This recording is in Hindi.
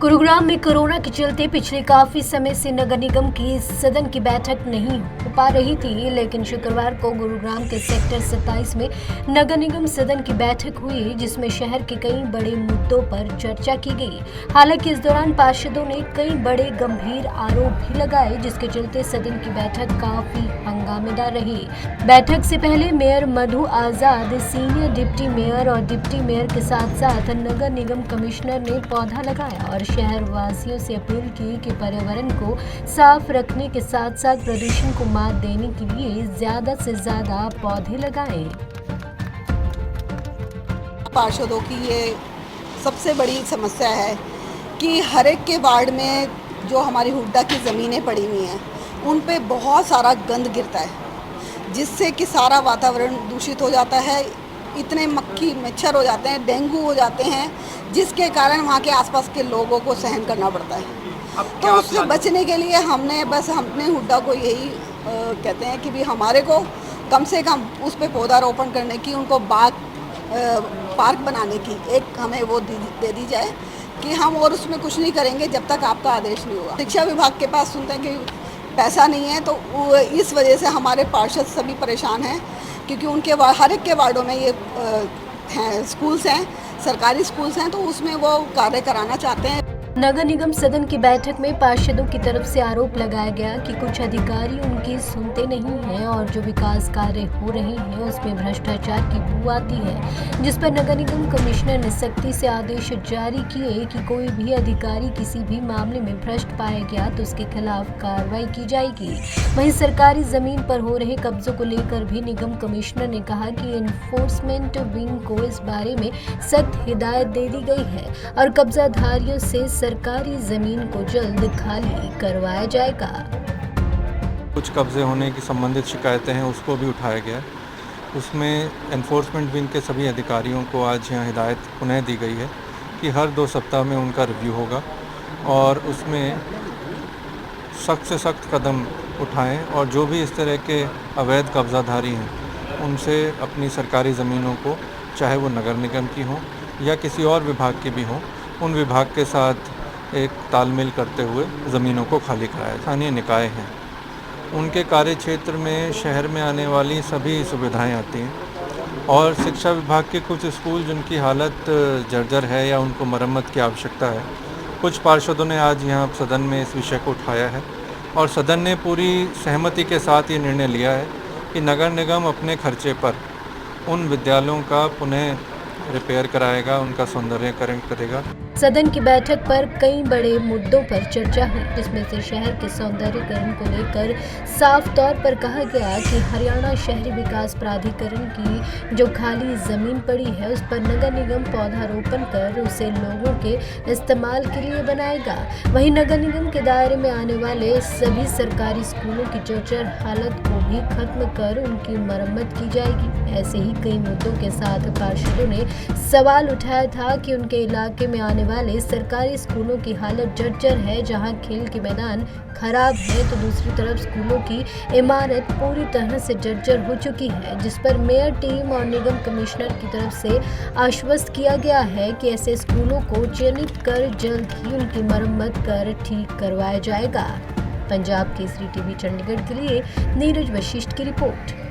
गुरुग्राम में कोरोना के चलते पिछले काफी समय से नगर निगम की सदन की बैठक नहीं हो पा रही थी, लेकिन शुक्रवार को गुरुग्राम के सेक्टर 27 में नगर निगम सदन की बैठक हुई, जिसमें शहर के कई बड़े मुद्दों पर चर्चा की गई। हालांकि इस दौरान पार्षदों ने कई बड़े गंभीर आरोप भी लगाए, जिसके चलते सदन की बैठक काफी हंगामेदार रही। बैठक से पहले मेयर मधु आजाद, सीनियर डिप्टी मेयर और डिप्टी मेयर के साथ साथ नगर निगम कमिश्नर ने पौधा लगाया और शहर वासियों से अपील की कि पर्यावरण को साफ रखने के साथ साथ प्रदूषण को मात देने के लिए ज्यादा से ज्यादा पौधे लगाएं। पार्षदों की ये सबसे बड़ी समस्या है कि हर एक के वार्ड में जो हमारी हुड्डा की ज़मीनें पड़ी हुई हैं उन पे बहुत सारा गंद गिरता है, जिससे कि सारा वातावरण दूषित हो जाता है। इतने मक्खी मच्छर हो जाते हैं, डेंगू हो जाते हैं, जिसके कारण वहाँ के आसपास के लोगों को सहन करना पड़ता है। तो उससे बचने के लिए हमने अपने हुड्डा को यही कहते हैं कि भी हमारे को कम से कम उस पर पौधारोपण करने की, उनको पार्क बनाने की एक हमें वो दे दी जाए कि हम और उसमें कुछ नहीं करेंगे जब तक आपका आदेश नहीं होगा। शिक्षा विभाग के पास सुनते हैं कि पैसा नहीं है, तो इस वजह से हमारे पार्षद सभी परेशान हैं, क्योंकि उनके हर एक के वार्डों में ये स्कूल्स हैं, सरकारी स्कूल्स हैं, तो उसमें वो कार्य कराना चाहते हैं। नगर निगम सदन की बैठक में पार्षदों की तरफ से आरोप लगाया गया कि कुछ अधिकारी उनकी सुनते नहीं हैं और जो विकास कार्य हो रहे हैं उसमें भ्रष्टाचार की बू आती है, जिस पर नगर निगम कमिश्नर ने सख्ती से आदेश जारी किए कि कोई भी अधिकारी किसी भी मामले में भ्रष्ट पाया गया तो उसके खिलाफ कार्रवाई की जाएगी। वहीं सरकारी जमीन पर हो रहे कब्जों को लेकर भी निगम कमिश्नर ने कहा कि एनफोर्समेंट विंग को इस बारे में सख्त हिदायत दे दी गई है और कब्जाधारियों से सरकारी जमीन को जल्द खाली करवाया जाएगा। कुछ कब्जे होने की संबंधित शिकायतें हैं, उसको भी उठाया गया। उसमें एनफोर्समेंट विंग के सभी अधिकारियों को आज यहाँ हिदायत पुनः दी गई है कि हर 2 सप्ताह में उनका रिव्यू होगा और उसमें सख्त से सख्त कदम उठाएं और जो भी इस तरह के अवैध कब्जाधारी हैं उनसे अपनी सरकारी ज़मीनों को, चाहे वो नगर निगम की हों या किसी और विभाग की भी हों, उन विभाग के साथ एक तालमेल करते हुए ज़मीनों को खाली कराया। स्थानीय निकाय हैं, उनके कार्य क्षेत्र में शहर में आने वाली सभी सुविधाएं आती हैं और शिक्षा विभाग के कुछ स्कूल जिनकी हालत जर्जर है या उनको मरम्मत की आवश्यकता है, कुछ पार्षदों ने आज यहाँ सदन में इस विषय को उठाया है और सदन ने पूरी सहमति के साथ ये निर्णय लिया है कि नगर निगम अपने खर्चे पर उन विद्यालयों का पुनः रिपेयर कराएगा, उनका सौंदर्यीकरण करेगा। सदन की बैठक पर कई बड़े मुद्दों पर चर्चा हुई, जिसमें से शहर के सौंदर्यीकरण को लेकर साफ तौर पर कहा गया कि हरियाणा शहरी विकास प्राधिकरण की जो खाली जमीन पड़ी है उस पर नगर निगम पौधारोपण कर उसे लोगों के इस्तेमाल के लिए बनाएगा। वहीं नगर निगम के दायरे में आने वाले सभी सरकारी स्कूलों की जर्जर हालत को भी खत्म कर उनकी मरम्मत की जाएगी। ऐसे ही कई मुद्दों के साथ पार्षदों ने सवाल उठाया था कि उनके इलाके में आने वाले सरकारी स्कूलों की हालत जर्जर है, जहां खेल के मैदान खराब है तो दूसरी तरफ स्कूलों की इमारत पूरी तरह से जर्जर हो चुकी है, जिस पर मेयर टीम और निगम कमिश्नर की तरफ से आश्वस्त किया गया है कि ऐसे स्कूलों को चिन्हित कर जल्द ही उनकी मरम्मत कर ठीक करवाया जाएगा। पंजाब केसरी टीवी चंडीगढ़ के लिए नीरज वशिष्ठ की रिपोर्ट।